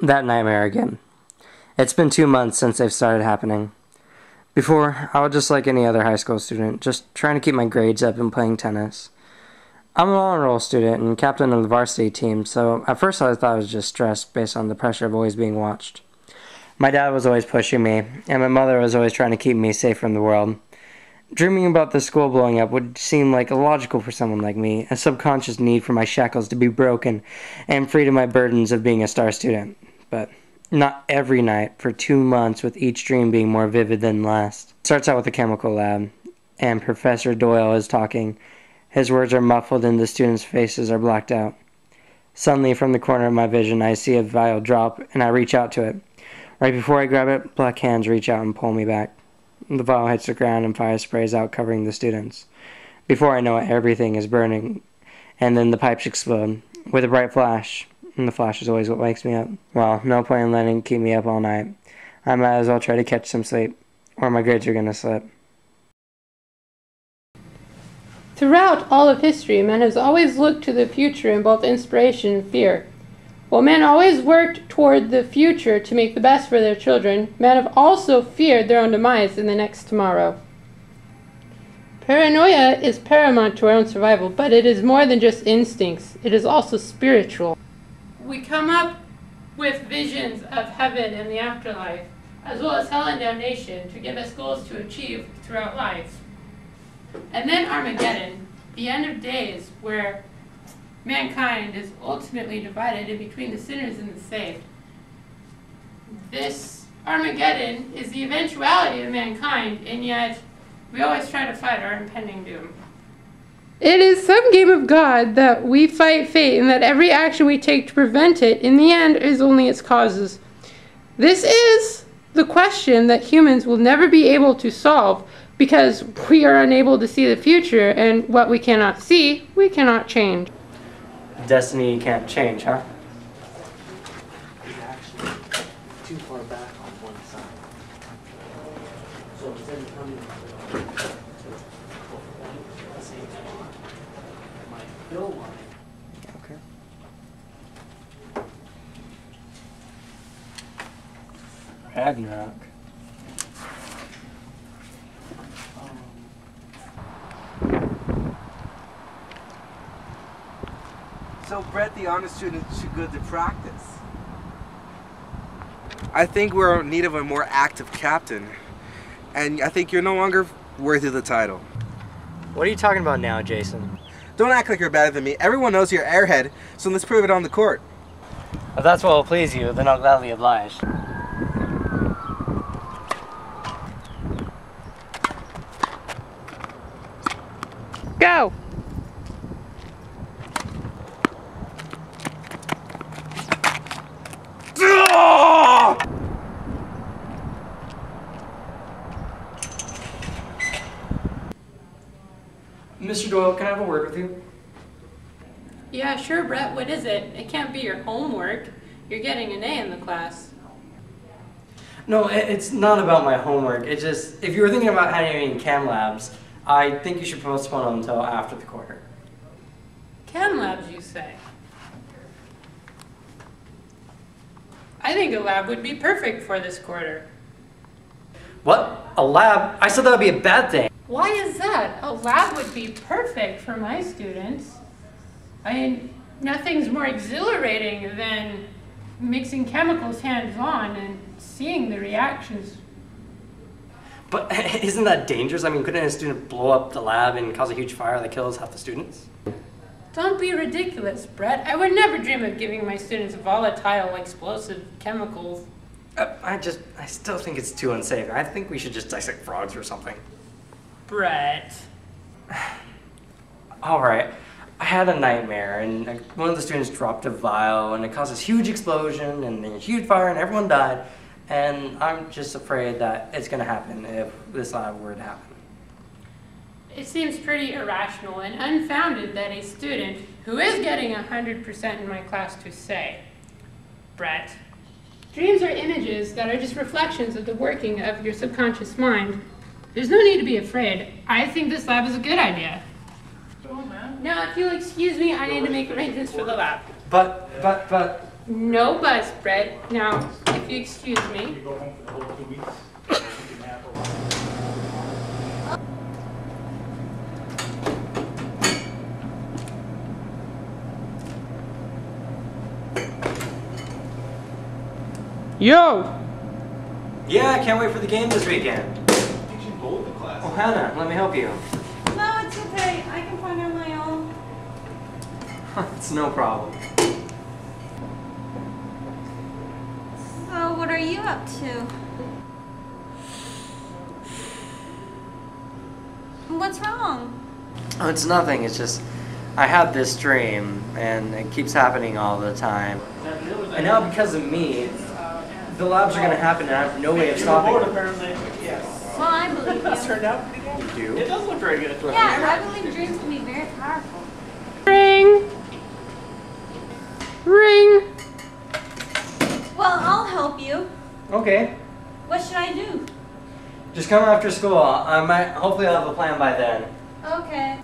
That nightmare again. It's been 2 months since they've started happening. Before, I was just like any other high school student, just trying to keep my grades up and playing tennis. I'm an honor roll student and captain of the varsity team, so at first I thought I was just stressed based on the pressure of always being watched. My dad was always pushing me, and my mother was always trying to keep me safe from the world. Dreaming about the school blowing up would seem like illogical for someone like me, a subconscious need for my shackles to be broken and free to my burdens of being a star student. But not every night for 2 months, with each dream being more vivid than last. It starts out with the chemical lab, and Professor Doyle is talking. His words are muffled and the students' faces are blacked out. Suddenly, from the corner of my vision, I see a vial drop, and I reach out to it. Right before I grab it, black hands reach out and pull me back. The vial hits the ground and fire sprays out, covering the students. Before I know it, everything is burning, and then the pipes explode with a bright flash. And the flash is always what wakes me up. Well, no point in letting it keep me up all night. I might as well try to catch some sleep, or my grades are gonna slip. Throughout all of history, man has always looked to the future in both inspiration and fear. While men always worked toward the future to make the best for their children, men have also feared their own demise in the next tomorrow. Paranoia is paramount to our own survival, but it is more than just instincts. It is also spiritual. We come up with visions of heaven and the afterlife, as well as hell and damnation, to give us goals to achieve throughout life. And then Armageddon, the end of days, where mankind is ultimately divided in between the sinners and the saved. This Armageddon is the eventuality of mankind, and yet we always try to fight our impending doom. It is some game of God that we fight fate, and that every action we take to prevent it, in the end, is only its causes. This is the question that humans will never be able to solve, because we are unable to see the future, and what we cannot see, we cannot change. Destiny you can't change, huh? It's actually too far back on one side. So instead of coming to the same spot, my fill line. Okay. Ragnarok. So Brett, the honor student, should go to practice. I think we're in need of a more active captain, and I think you're no longer worthy of the title. What are you talking about now, Jason? Don't act like you're better than me. Everyone knows you're airhead, so let's prove it on the court. If that's what will please you, then I'll gladly oblige. Go! Mr. Doyle, can I have a word with you? Yeah, sure, Brett. What is it? It can't be your homework. You're getting an A in the class. No, it's not about my homework. It's just, if you were thinking about having chem labs, I think you should postpone them until after the quarter. Chem labs, you say? I think a lab would be perfect for this quarter. What? A lab? I said that would be a bad thing. Why is that? A lab would be perfect for my students. I mean, nothing's more exhilarating than mixing chemicals hands-on and seeing the reactions. But isn't that dangerous? I mean, couldn't a student blow up the lab and cause a huge fire that kills half the students? Don't be ridiculous, Brett. I would never dream of giving my students volatile, explosive chemicals. I still think it's too unsafe. I think we should just dissect frogs or something. Brett. Alright, I had a nightmare, and one of the students dropped a vial, and it caused this huge explosion, and a huge fire, and everyone died. And I'm just afraid that it's going to happen if this lab were to happen. It seems pretty irrational and unfounded that a student who is getting 100% in my class to say, Brett, dreams are images that are just reflections of the working of your subconscious mind. There's no need to be afraid. I think this lab is a good idea. Now, if you'll excuse me, I need to make arrangements for the lab. But, No bus, Brett. Now, if you excuse me. You go home for the whole 2 weeks. You can have Yo! Yeah, I can't wait for the game this weekend. You should go with the class. Oh, Hannah, let me help you. No, it's okay. I can find on my own. It's no problem. So, what are you up to? What's wrong? Oh, it's nothing. It's just I had this dream, and it keeps happening all the time. And now because of me, the labs are going to happen, and I have no way of stopping them. Well, I believe you. Turned out pretty good. You? It does look very good. Yeah, I believe dreams can be very powerful. Ring! Ring! Well, I'll help you. Okay. What should I do? Just come after school. Hopefully I'll have a plan by then. Okay.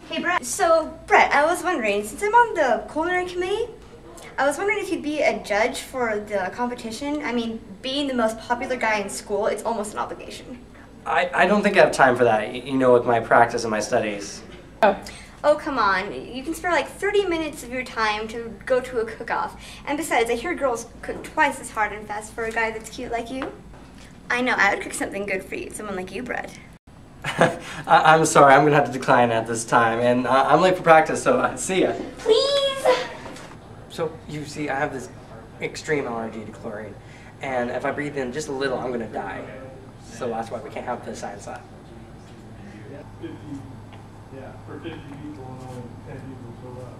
Hey Brett. So Brett, I was wondering, since I'm on the culinary committee, I was wondering if you'd be a judge for the competition. I mean, being the most popular guy in school, it's almost an obligation. I don't think I have time for that, you know, with my practice and my studies. Oh, come on. You can spare like 30 minutes of your time to go to a cook-off. And besides, I hear girls cook twice as hard and fast for a guy that's cute like you. I know, I would cook something good for you, someone like you, Brett. I'm sorry, I'm going to have to decline at this time, and I'm late for practice, so see ya. Please? So, you see, I have this extreme allergy to chlorine, and if I breathe in just a little, I'm going to die. So that's why we can't have the science lab. 50, yeah, for 50 people, and only 10 people show up.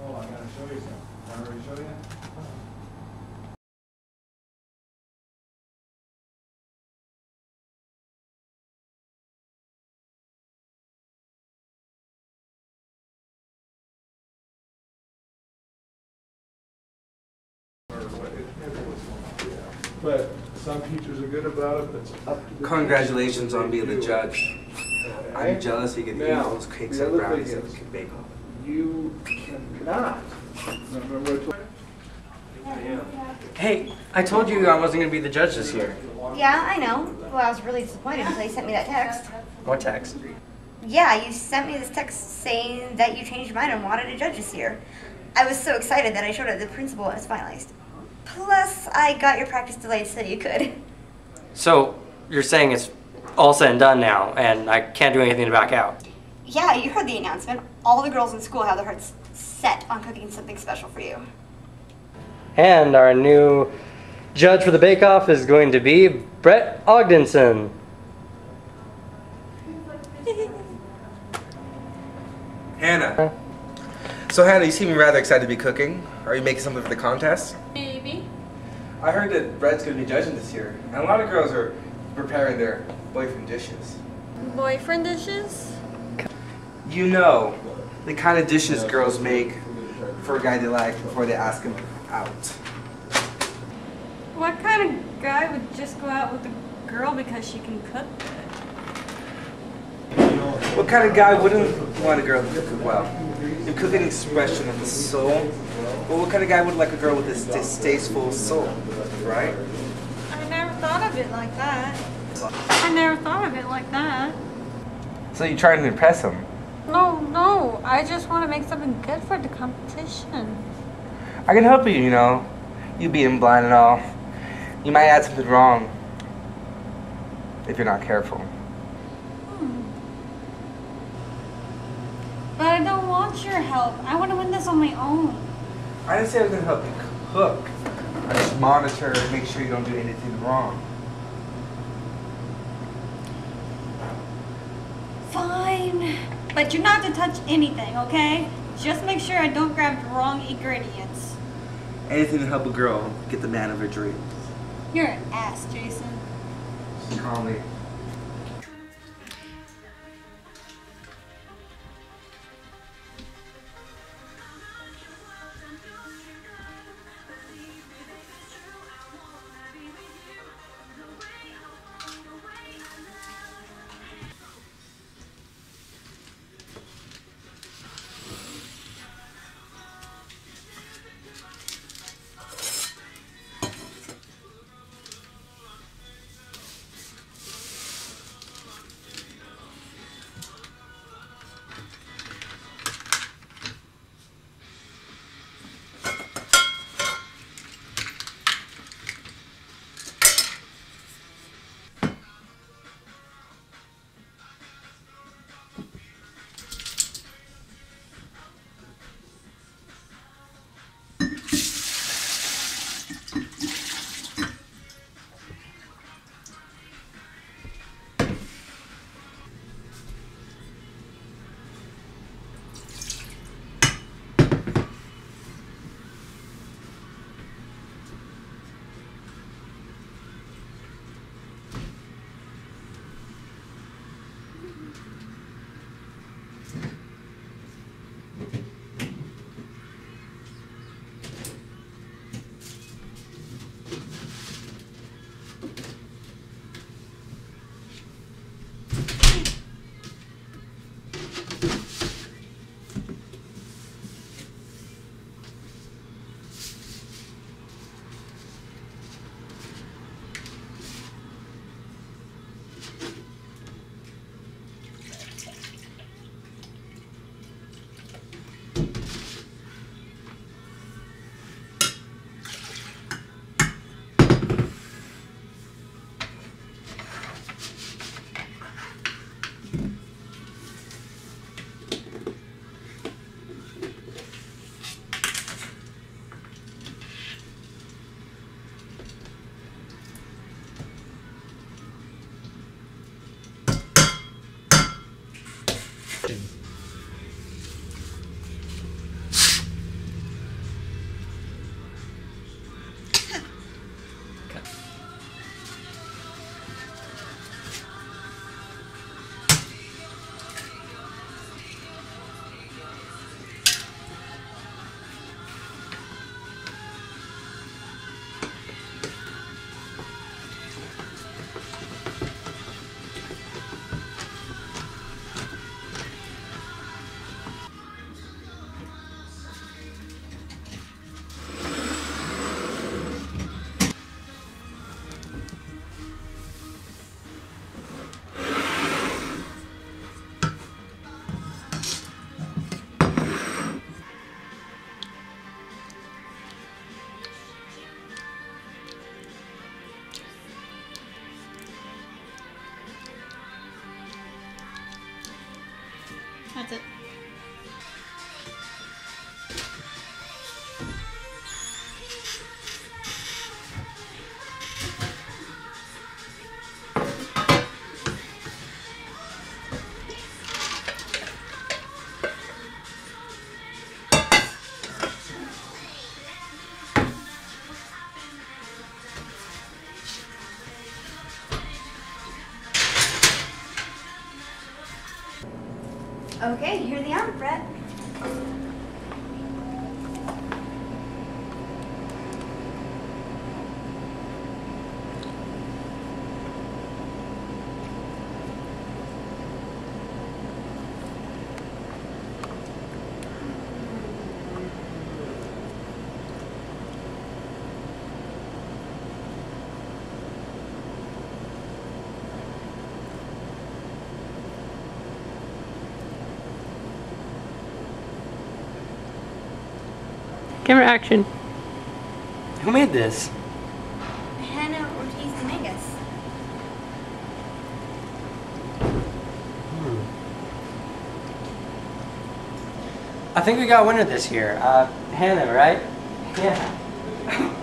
Oh, I gotta show you something. I already show you? But some teachers are good about it, but it's up to the Congratulations on being the teacher. judge. I'm jealous you can eat Now, those cakes the and other brownies thing that is- you can bake on. You cannot. Remember I told Hey, I told you I wasn't going to be the judge this year. Yeah, I know. Well, I was really disappointed until you sent me that text. What text? Yeah, you sent me this text saying that you changed your mind and wanted a judge this year. I was so excited that I showed it to the principal and it's finalized. Plus, I got your practice delayed so you could. So, you're saying it's all said and done now, and I can't do anything to back out? Yeah, you heard the announcement. All the girls in school have their hearts set on cooking something special for you. And our new judge for the bake-off is going to be Brett Ogdenson. Hannah. So Hannah, you seem rather excited to be cooking. Are you making something for the contest? Maybe. I heard that Brett's going to be judging this year, and a lot of girls are preparing their boyfriend dishes. Boyfriend dishes? You know, the kind of dishes girls make for a guy they like before they ask him out. What kind of guy would just go out with a girl because she can cook good? What kind of guy wouldn't want a girl to cook well? You cook an expression of the soul. Well, what kind of guy would like a girl with this distasteful soul, right? I never thought of it like that. I never thought of it like that. So you're trying to impress him. No, I just want to make something good for the competition. I can help you, you know. You being blind and all. You might add something wrong if you're not careful. But I don't want your help. I want to win this on my own. I didn't say I was going to help you cook. I just monitor and make sure you don't do anything wrong. Fine. But you're not to touch anything, okay? Just make sure I don't grab the wrong ingredients. Anything to help a girl get the man of her dreams. You're an ass, Jason. Just call me. That's it. Okay, here they are, Brett. Camera action. Who made this? Hannah Ortiz Dominguez. I think we got a winner this year. Hannah, right? Yeah.